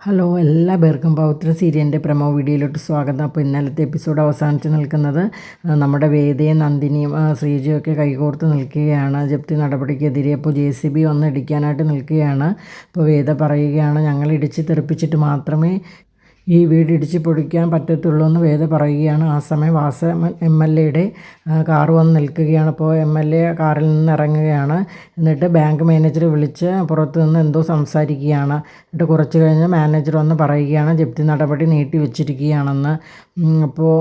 Hello എല്ലാ പേർക്കും പൗത്ര സീരിയലിൻ്റെ പ്രമോ വീഡിയോയിലോട്ട് സ്വാഗതം. അപ്പോൾ ഇന്നലത്തെ എപ്പിസോഡ് അവസാനിച്ച് നിൽക്കുന്നത് നമ്മുടെ വേദയും നന്ദിനിയും ശ്രീജയൊക്കെ കൈകോർത്ത് നിൽക്കുകയാണ് ജപ്തി നടപടിക്കെതിരെ. അപ്പോൾ JCB വന്ന് ഇടിക്കാനായിട്ട് നിൽക്കുകയാണ്. അപ്പോൾ വേദ പറയുകയാണ്, ഞങ്ങൾ ഇടിച്ച് തെറിപ്പിച്ചിട്ട് മാത്രമേ ഈ വീട് ഇടിച്ച് പൊടിക്കാൻ പറ്റത്തുള്ളൂ എന്ന് വേദ പറയുകയാണ്. ആ സമയം വാസവൻ MLAയുടെ കാർ വന്ന് നിൽക്കുകയാണ്. അപ്പോൾ MLA കാറിൽ നിന്ന് ഇറങ്ങുകയാണ്. എന്നിട്ട് ബാങ്ക് മാനേജർ വിളിച്ച് പുറത്ത് നിന്ന് എന്തോ സംസാരിക്കുകയാണ്. എന്നിട്ട് കുറച്ച് കഴിഞ്ഞ് മാനേജർ വന്ന് പറയുകയാണ് ജപ്തി നടപടി നീട്ടി വെച്ചിരിക്കുകയാണെന്ന്. അപ്പോൾ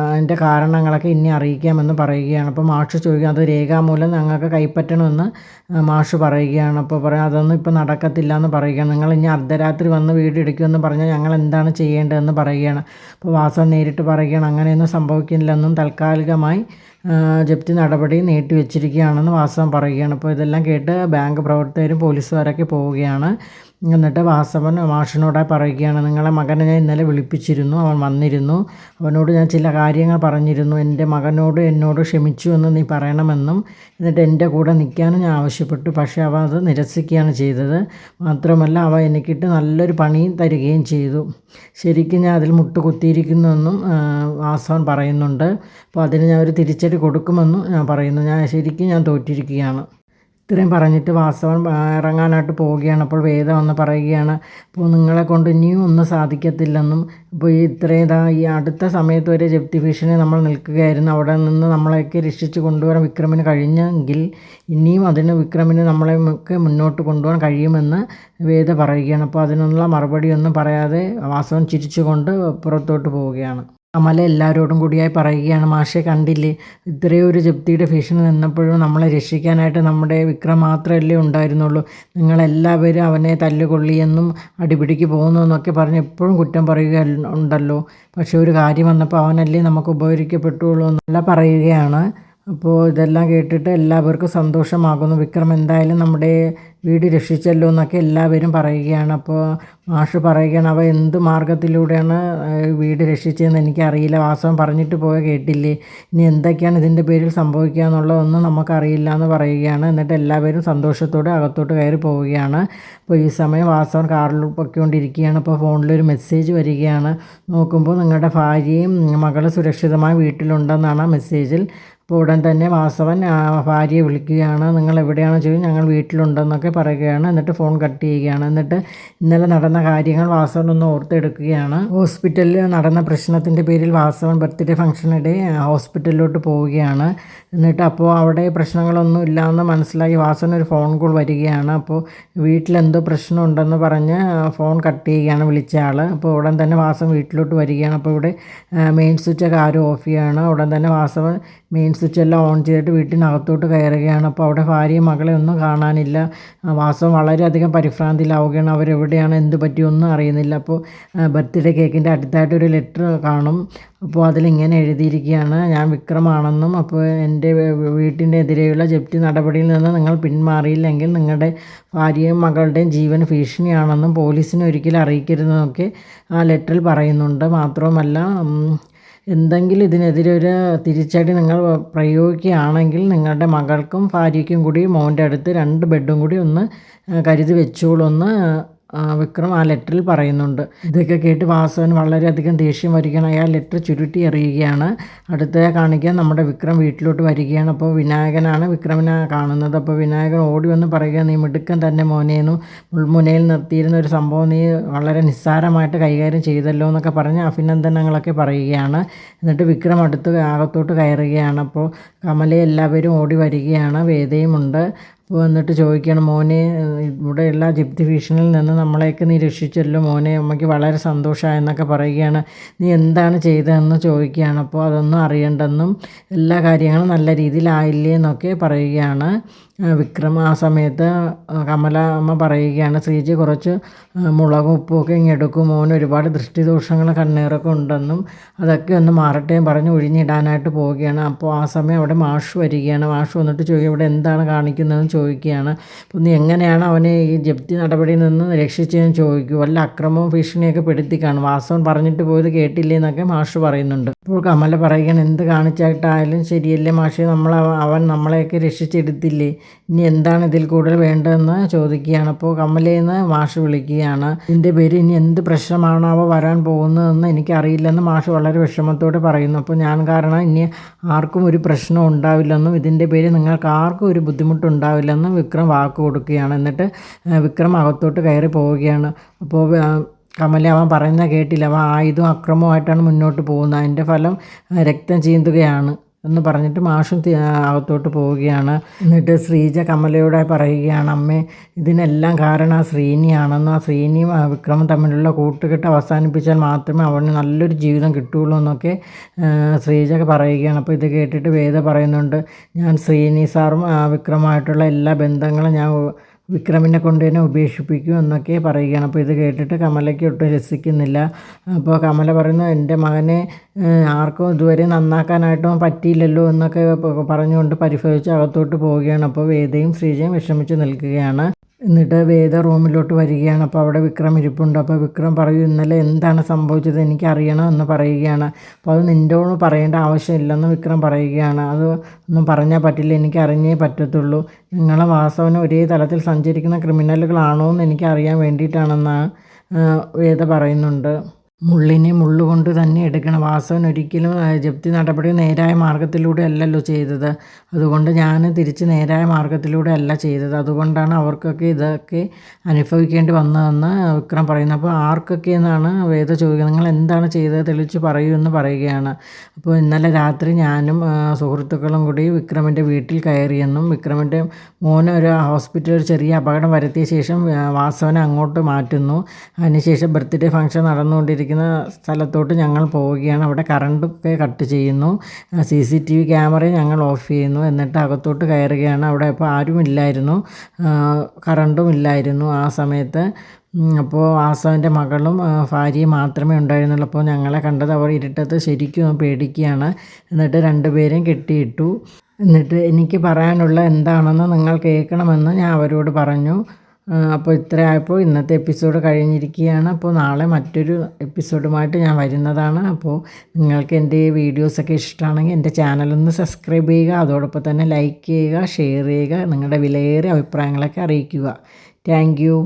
അതിൻ്റെ കാരണങ്ങളൊക്കെ ഇനി അറിയിക്കാമെന്ന് പറയുകയാണ്. അപ്പോൾ മാഷ് ചോദിക്കുക, അത് രേഖാമൂലം ഞങ്ങൾക്ക് കൈപ്പറ്റണമെന്ന് മാഷ് പറയുകയാണ്. അപ്പോൾ പറയാം അതൊന്നും ഇപ്പോൾ നടക്കത്തില്ല എന്ന് പറയുകയാണ്. നിങ്ങൾ ഇനി അർദ്ധരാത്രി വന്ന് വീട് ഇടിക്കുമെന്ന് പറഞ്ഞാൽ ഞങ്ങൾ എന്താണ് ചെയ്യേണ്ടതെന്ന് പറയുകയാണ്. അപ്പോൾ വാസവൻ നേരിട്ട് പറയുകയാണ്, അങ്ങനെയൊന്നും സംഭവിക്കില്ലെന്നും താൽക്കാലികമായി ജപ്തി നടപടി നീട്ടി വെച്ചിരിക്കുകയാണെന്ന് വാസവൻ പറയുകയാണ്. അപ്പോൾ ഇതെല്ലാം കേട്ട് ബാങ്ക് പ്രവർത്തകരും പോലീസുകാരൊക്കെ പോവുകയാണ്. എന്നിട്ട് വാസവൻ മാഷിനോടായി പറയുകയാണ്, നിങ്ങളെ മകനെ ഞാൻ ഇന്നലെ വിളിപ്പിച്ചിരുന്നു, അവൻ വന്നിരുന്നു, അവനോട് ഞാൻ ചില കാര്യങ്ങൾ പറഞ്ഞിരുന്നു, എൻ്റെ മകനോട് എന്നോട് ക്ഷമിച്ചു എന്ന് നീ പറയണമെന്നും എന്നിട്ട് എൻ്റെ കൂടെ നിൽക്കാനും ഞാൻ ആവശ്യപ്പെട്ടു. പക്ഷേ അവൻ അത് നിരസിക്കുകയാണ് ചെയ്തത്. മാത്രമല്ല അവൻ എനിക്കിട്ട് നല്ലൊരു പണിയും തരികയും ചെയ്തു. ശരിക്കും ഞാൻ അതിൽ മുട്ടുകുത്തിയിരിക്കുന്നുവെന്നും വാസവൻ പറയുന്നുണ്ട്. അപ്പോൾ അതിന് ഞാൻ ഒരു തിരിച്ചടി കൊടുക്കുമെന്നും ഞാൻ പറയുന്നു. ശരിക്കും ഞാൻ തോറ്റിരിക്കുകയാണ്. ഇത്രയും പറഞ്ഞിട്ട് വാസവൻ ഇറങ്ങാനായിട്ട് പോവുകയാണ്. അപ്പോൾ വേദ വന്ന് പറയുകയാണ്, അപ്പോൾ നിങ്ങളെ കൊണ്ട് ഇനിയും ഒന്നും സാധിക്കത്തില്ലെന്നും, ഇപ്പോൾ ഈ അടുത്ത സമയത്ത് വരെ ജപ്തി ഭീഷണി നമ്മൾ നിൽക്കുകയായിരുന്നു, അവിടെ നിന്ന് നമ്മളെയൊക്കെ രക്ഷിച്ച് കൊണ്ടുവരാൻ വിക്രമിന് കഴിഞ്ഞെങ്കിൽ ഇനിയും വിക്രമിന് നമ്മളെയൊക്കെ മുന്നോട്ട് കൊണ്ടുപോകാൻ കഴിയുമെന്ന് വേദ പറയുകയാണ്. അപ്പോൾ അതിനുള്ള മറുപടിയൊന്നും പറയാതെ വാസവൻ ചിരിച്ചുകൊണ്ട് പുറത്തോട്ട് പോവുകയാണ്. കമല എല്ലാവരോടും കൂടിയായി പറയുകയാണ്, മാഷെ കണ്ടില്ലേ, ഇത്രയും ഒരു ജപ്തിയുടെ ഭീഷണി നിന്നപ്പോഴും നമ്മളെ രക്ഷിക്കാനായിട്ട് നമ്മുടെ വിക്രം മാത്രമല്ലേ ഉണ്ടായിരുന്നുള്ളൂ. നിങ്ങളെല്ലാവരും അവനെ തല്ലുകൊള്ളിയെന്നും അടിപിടിക്ക് പോകുന്നു എന്നൊക്കെ പറഞ്ഞ് എപ്പോഴും കുറ്റം പറയുക ഉണ്ടല്ലോ. പക്ഷേ ഒരു കാര്യം വന്നപ്പോൾ അവനല്ലേ നമുക്ക് ഉപകരിക്കപ്പെട്ടുള്ളൂ എന്നല്ല പറയുകയാണ്. അപ്പോൾ ഇതെല്ലാം കേട്ടിട്ട് എല്ലാവർക്കും സന്തോഷമാകുന്നു. വിക്രം എന്തായാലും നമ്മുടെ വീട് രക്ഷിച്ചല്ലോ എന്നൊക്കെ എല്ലാവരും പറയുകയാണ്. അപ്പോൾ മാഷ് പറയുകയാണ്, അവ എന്ത് മാർഗത്തിലൂടെയാണ് വീട് രക്ഷിച്ചതെന്ന് എനിക്കറിയില്ല, വാസവൻ പറഞ്ഞിട്ട് കേട്ടില്ലേ, ഇനി എന്തൊക്കെയാണ് ഇതിൻ്റെ പേരിൽ സംഭവിക്കുക എന്നുള്ളതൊന്നും നമുക്കറിയില്ല എന്ന് പറയുകയാണ്. എന്നിട്ട് എല്ലാവരും സന്തോഷത്തോടെ അകത്തോട്ട് കയറി പോവുകയാണ്. അപ്പോൾ ഈ സമയം വാസവൻ കാറിൽ പൊയ്ക്കൊണ്ടിരിക്കുകയാണ്. അപ്പോൾ ഫോണിലൊരു മെസ്സേജ് വരികയാണ്. നോക്കുമ്പോൾ നിങ്ങളുടെ ഭാര്യയും മകളും സുരക്ഷിതമായി വീട്ടിലുണ്ടെന്നാണ് ആ മെസ്സേജിൽ. അപ്പോൾ ഉടൻ തന്നെ വാസവൻ ഭാര്യയെ വിളിക്കുകയാണ്. നിങ്ങൾ എവിടെയാണെന്ന് ചോദിച്ചാൽ ഞങ്ങൾ വീട്ടിലുണ്ടെന്നൊക്കെ പറയുകയാണ്. എന്നിട്ട് ഫോൺ കട്ട് ചെയ്യുകയാണ്. എന്നിട്ട് ഇന്നലെ നടന്ന കാര്യങ്ങൾ വാസവൻ ഒന്ന് ഓർത്തെടുക്കുകയാണ്. ഹോസ്പിറ്റലിൽ നടന്ന പ്രശ്നത്തിൻ്റെ പേരിൽ വാസവൻ ബർത്ത്ഡേ ഫംഗ്ഷനിടെ ഹോസ്പിറ്റലിലോട്ട് പോവുകയാണ്. എന്നിട്ട് അപ്പോൾ അവിടെ പ്രശ്നങ്ങളൊന്നും ഇല്ലയെന്ന് മനസ്സിലായി വാസവൻ ഒരു ഫോൺ കോൾ വരികയാണ്. അപ്പോൾ വീട്ടിലെന്തോ പ്രശ്നമുണ്ടെന്ന് പറഞ്ഞ് ഫോൺ കട്ട് ചെയ്യുകയാണ് വിളിച്ച ആൾ. അപ്പോൾ ഉടൻ തന്നെ വാസവൻ വീട്ടിലോട്ട് വരികയാണ്. അപ്പോൾ ഇവിടെ മെയിൻ സ്വിച്ചൊക്കെ ആരും ഓഫ് ചെയ്യുകയാണ്. ഉടൻ തന്നെ വാസവൻ മെയിൻ സ്വിച്ചെല്ലാം ഓൺ ചെയ്തിട്ട് വീട്ടിനകത്തോട്ട് കയറുകയാണ്. അപ്പോൾ അവിടെ ഭാര്യയും മകളെ ഒന്നും കാണാനില്ല. വാസവൻ വളരെയധികം പരിഭ്രാന്തിയിലാവുകയാണ്. അവരെവിടെയാണ്, എന്ത് പറ്റിയൊന്നും അറിയുന്നില്ല. അപ്പോൾ ബർത്ത്ഡേ കേക്കിൻ്റെ അടുത്തായിട്ടൊരു ലെറ്റർ കാണും. അപ്പോൾ അതിലിങ്ങനെ എഴുതിയിരിക്കുകയാണ്, ഞാൻ വിക്രമാണെന്നും അപ്പോൾ എൻ്റെ വീട്ടിൻ്റെ എതിരെയുള്ള ജപ്തി നടപടിയിൽ നിന്ന് നിങ്ങൾ പിന്മാറിയില്ലെങ്കിൽ നിങ്ങളുടെ ഭാര്യയും മകളുടെയും ജീവൻ ഭീഷണിയാണെന്നും പോലീസിനെ ഒരിക്കലും അറിയിക്കരുതെന്നൊക്കെ ആ ലെറ്ററിൽ പറയുന്നുണ്ട്. മാത്രവുമല്ല എന്തെങ്കിലും ഇതിനെതിരെ ഒരു തിരിച്ചടി നിങ്ങൾ പ്രയോഗിക്കുകയാണെങ്കിൽ നിങ്ങളുടെ മകൾക്കും ഭാര്യയ്ക്കും കൂടി മോൻ്റെ അടുത്ത് 2 ബെഡും കൂടി ഒന്ന് കരുതി വെച്ചോളൂ എന്ന് വിക്രം ആ ലെറ്ററിൽ പറയുന്നുണ്ട്. ഇതൊക്കെ കേട്ട് വാസവൻ വളരെയധികം ദേഷ്യം വരികയാണ്. അയാൾ ലെറ്റർ ചുരുട്ടി എറിയുകയാണ്. അടുത്ത കാണിക്കാൻ നമ്മുടെ വിക്രം വീട്ടിലോട്ട് വരികയാണ്. അപ്പോൾ വിനായകനാണ് വിക്രമിനെ കാണുന്നത്. അപ്പോൾ വിനായകൻ ഓടി വന്ന് പറയുക, നീ മിടുക്കൻ തന്നെ മോനേന്നും, മുൾമുനയിൽ നിർത്തിയിരുന്ന ഒരു സംഭവം നീ വളരെ നിസ്സാരമായിട്ട് കൈകാര്യം ചെയ്തല്ലോ എന്നൊക്കെ പറഞ്ഞ് അഭിനന്ദനങ്ങളൊക്കെ പറയുകയാണ്. എന്നിട്ട് വിക്രം അകത്തോട്ട് കയറുകയാണ്. അപ്പോൾ കമലയെ എല്ലാവരും ഓടി വരികയാണ്, വേദയുമുണ്ട്. അപ്പോൾ എന്നിട്ട് ചോദിക്കുകയാണ്, മോനെ ഇവിടെയുള്ള ജപ്തി ഭീഷണിയിൽ നിന്ന് നമ്മളെയൊക്കെ നീ രക്ഷിച്ചല്ലോ മോനെ, അമ്മയ്ക്ക് വളരെ സന്തോഷമായെന്നൊക്കെ പറയുകയാണ്. നീ എന്താണ് ചെയ്തതെന്ന് ചോദിക്കുകയാണ്. അപ്പോൾ അതൊന്നും അറിയണ്ടെന്നും എല്ലാ കാര്യങ്ങളും നല്ല രീതിയിലായില്ലേ എന്നൊക്കെ പറയുകയാണ് വിക്രം. ആ സമയത്ത് കമല അമ്മ പറയുകയാണ്, ശ്രീജി കുറച്ച് മുളകും ഉപ്പുമൊക്കെ ഇങ്ങെടുക്കും, മോന് ഒരുപാട് ദൃഷ്ടിദോഷങ്ങൾ കണ്ണീറൊക്കെ ഉണ്ടെന്നും അതൊക്കെ ഒന്ന് മാറട്ടെ പറഞ്ഞ് ഒഴിഞ്ഞിടാനായിട്ട് പോവുകയാണ്. അപ്പോൾ ആ സമയം അവിടെ മാഷ് വരികയാണ്. മാഷ് വന്നിട്ട് ചോദിക്കുക, ഇവിടെ എന്താണ് കാണിക്കുന്നതെന്ന് ചോദിക്കുകയാണ്. അപ്പോൾ നീ എങ്ങനെയാണ് അവനെ ഈ ജപ്തി നടപടിയിൽ നിന്ന് രക്ഷിച്ചതെന്ന് ചോദിക്കൂ, വല്ല അക്രമവും ഭീഷണിയൊക്കെ പെടുത്തി കാണും, വാസവൻ പറഞ്ഞിട്ട് പോയത് കേട്ടില്ലേ എന്നൊക്കെ മാഷ് പറയുന്നുണ്ട്. അപ്പോൾ കമല പറയുകയാണ്, എന്ത് കാണിച്ചായിട്ടായാലും ശരിയല്ലേ മാഷേ, അവൻ നമ്മളെയൊക്കെ രക്ഷിച്ചെടുത്തില്ലേ, ഇനി എന്താണ് ഇതിൽ കൂടുതൽ വേണ്ടതെന്ന് ചോദിക്കുകയാണ്. അപ്പോൾ കമലയെന്ന് മാഷ് വിളിക്കുകയാണ്. ഇതിൻ്റെ പേര് ഇനി എന്ത് പ്രശ്നമാണോ വരാൻ പോകുന്നതെന്ന് എനിക്കറിയില്ലെന്ന് മാഷ് വളരെ വിഷമത്തോടെ പറയുന്നു. അപ്പോൾ ഞാൻ കാരണം ഇനി ആർക്കും ഒരു പ്രശ്നം ഉണ്ടാവില്ലെന്നും ഇതിൻ്റെ പേര് നിങ്ങൾക്ക് ആർക്കും ഒരു ബുദ്ധിമുട്ടുണ്ടാവില്ലെന്നും വിക്രം വാക്ക് കൊടുക്കുകയാണ്. എന്നിട്ട് വിക്രം അകത്തോട്ട് കയറി പോവുകയാണ്. അപ്പോൾ കമല അവൻ പറയുന്നത് കേട്ടില്ല. അവൻ ആയുധവും അക്രമവുമായിട്ടാണ് മുന്നോട്ട് പോകുന്നത്. അതിൻ്റെ ഫലം രക്തം ചീന്തുകയാണ് എന്ന് പറഞ്ഞിട്ട് മാഷും അകത്തോട്ട് പോവുകയാണ്. എന്നിട്ട് ശ്രീജ കമലയോടെ പറയുകയാണ്, അമ്മേ ഇതിനെല്ലാം കാരണം ആ ശ്രീനിയാണെന്നും ആ ശ്രീനിയും വിക്രമും തമ്മിലുള്ള കൂട്ടുകെട്ട് അവസാനിപ്പിച്ചാൽ മാത്രമേ അവന് നല്ലൊരു ജീവിതം കിട്ടുകയുള്ളൂ എന്നൊക്കെ ശ്രീജ പറയുകയാണ്. അപ്പോൾ ഇത് കേട്ടിട്ട് വേദ പറയുന്നുണ്ട്, ഞാൻ ശ്രീനി സാറും വിക്രമായിട്ടുള്ള എല്ലാ ബന്ധങ്ങളും ഞാൻ വിക്രമിനെ കൊണ്ട് തന്നെ ഉപേക്ഷിപ്പിക്കും എന്നൊക്കെ പറയുകയാണ്. അപ്പോൾ ഇത് കേട്ടിട്ട് കമലയ്ക്ക് ഒട്ടും രസിക്കുന്നില്ല. അപ്പോൾ കമല പറയുന്നു, എൻ്റെ മകനെ ആർക്കും ഇതുവരെ നന്നാക്കാനായിട്ടും പറ്റിയില്ലല്ലോ എന്നൊക്കെ പറഞ്ഞുകൊണ്ട് പരിഭവിച്ച് അകത്തോട്ട് പോവുകയാണ്. അപ്പോൾ വേദയും ശ്രീജയും വിഷമിച്ച് നിൽക്കുകയാണ്. എന്നിട്ട് വേദ റൂമിലോട്ട് വരികയാണ്. അപ്പോൾ അവിടെ വിക്രം ഇരിപ്പുണ്ട്. അപ്പോൾ വിക്രം പറയും, ഇന്നലെ എന്താണ് സംഭവിച്ചത് എനിക്കറിയണം എന്ന് പറയുകയാണ്. അപ്പോൾ അത് നിൻ്റോട് പറയേണ്ട ആവശ്യമില്ലെന്ന് വിക്രം പറയുകയാണ്. അത് ഒന്നും പറഞ്ഞാൽ പറ്റില്ല, എനിക്ക് അറിഞ്ഞേ പറ്റത്തുള്ളൂ. നിങ്ങളെ വാസവന് ഒരേ തലത്തിൽ സഞ്ചരിക്കുന്ന ക്രിമിനലുകളാണോ എന്ന് എനിക്കറിയാൻ വേണ്ടിയിട്ടാണെന്ന് വേദ പറയുന്നുണ്ട്. മുള്ളിനെ മുള്ളുകൊണ്ട് തന്നെ എടുക്കണം. വാസവൻ ഒരിക്കലും ജപ്തി നടപടി നേരായ മാർഗത്തിലൂടെ അല്ലല്ലോ ചെയ്തത്. അതുകൊണ്ട് ഞാൻ തിരിച്ച് നേരായ മാർഗത്തിലൂടെ അല്ല ചെയ്തത്. അതുകൊണ്ടാണ് അവർക്കൊക്കെ ഇതൊക്കെ അനുഭവിക്കേണ്ടി വന്നതെന്ന് വിക്രം പറയുന്നത്. അപ്പോൾ ആർക്കൊക്കെ എന്നാണ് വേദ ചോദിക്കുന്നത്. നിങ്ങൾ എന്താണ് ചെയ്തത് തെളിച്ച് പറയൂ എന്ന് പറയുകയാണ്. അപ്പോൾ ഇന്നലെ രാത്രി ഞാനും സുഹൃത്തുക്കളും കൂടി വിക്രമിൻ്റെ വീട്ടിൽ കയറിയെന്നും വിക്രമിൻ്റെ മോന് ഒരു ഹോസ്പിറ്റലിൽ ചെറിയ അപകടം വരുത്തിയ ശേഷം വാസവനെ അങ്ങോട്ട് മാറ്റുന്നു. അതിനുശേഷം ബർത്ത്ഡേ ഫംഗ്ഷൻ നടന്നുകൊണ്ടിരിക്കുന്ന സ്ഥലത്തോട്ട് ഞങ്ങൾ പോവുകയാണ്. അവിടെ കറണ്ടൊക്കെ കട്ട് ചെയ്യുന്നു. CCTV ക്യാമറ ഞങ്ങൾ ഓഫ് ചെയ്യുന്നു. എന്നിട്ട് അകത്തോട്ട് കയറുകയാണ്. അവിടെ ഇപ്പോൾ ആരുമില്ലായിരുന്നു, കറണ്ടും ഇല്ലായിരുന്നു ആ സമയത്ത്. അപ്പോൾ വാസവൻ്റെ മകളും ഭാര്യയും മാത്രമേ ഉണ്ടായിരുന്നുള്ളൂ. അപ്പോൾ ഞങ്ങളെ കണ്ടത് അവർ ഇരുട്ടത്ത് ശരിക്കും പേടിക്കുകയാണ്. എന്നിട്ട് രണ്ടുപേരെയും കെട്ടിയിട്ടു. എന്നിട്ട് എനിക്ക് പറയാനുള്ള എന്താണെന്ന് നിങ്ങൾ കേൾക്കണമെന്ന് ഞാൻ അവരോട് പറഞ്ഞു. അപ്പോൾ ഇത്രയായപ്പോൾ ഇന്നത്തെ എപ്പിസോഡ് കഴിഞ്ഞിരിക്കുകയാണ്. അപ്പോൾ നാളെ മറ്റൊരു എപ്പിസോഡുമായിട്ട് ഞാൻ വരുന്നതാണ്. അപ്പോൾ നിങ്ങൾക്ക് എൻ്റെ വീഡിയോസൊക്കെ ഇഷ്ടമാണെങ്കിൽ എൻ്റെ ചാനലൊന്ന് സബ്സ്ക്രൈബ് ചെയ്യുക. അതോടൊപ്പം തന്നെ ലൈക്ക് ചെയ്യുക, ഷെയർ ചെയ്യുക, നിങ്ങളുടെ വിലയേറിയ അഭിപ്രായങ്ങളൊക്കെ അറിയിക്കുക. Thank you.